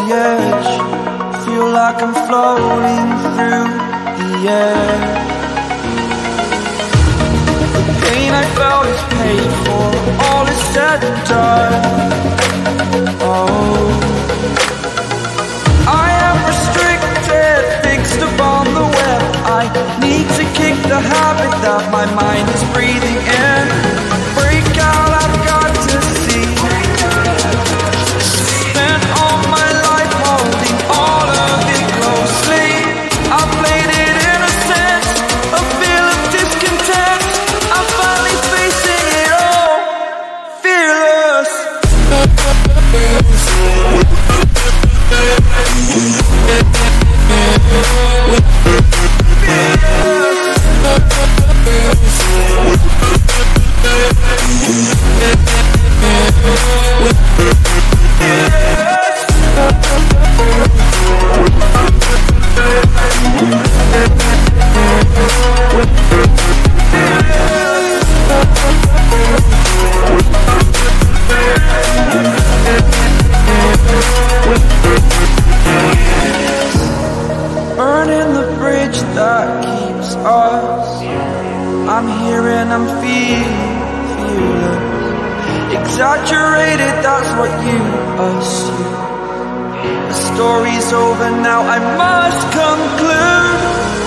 the edge, feel like I'm floating through the air. The pain I felt is paid for, all is said and done. Oh, I am restricted, fixed upon the web. I need to kick the habit that my mind is breathing in. Break out, I've got to see. Spent all my life holding all of it closely. I played it innocent, a feel of discontent. I'm finally facing it all, fearless. Burning the bridge that keeps us. I'm here and I'm fearless. Exaggerated, that's what you assume. The story's over now, I must conclude.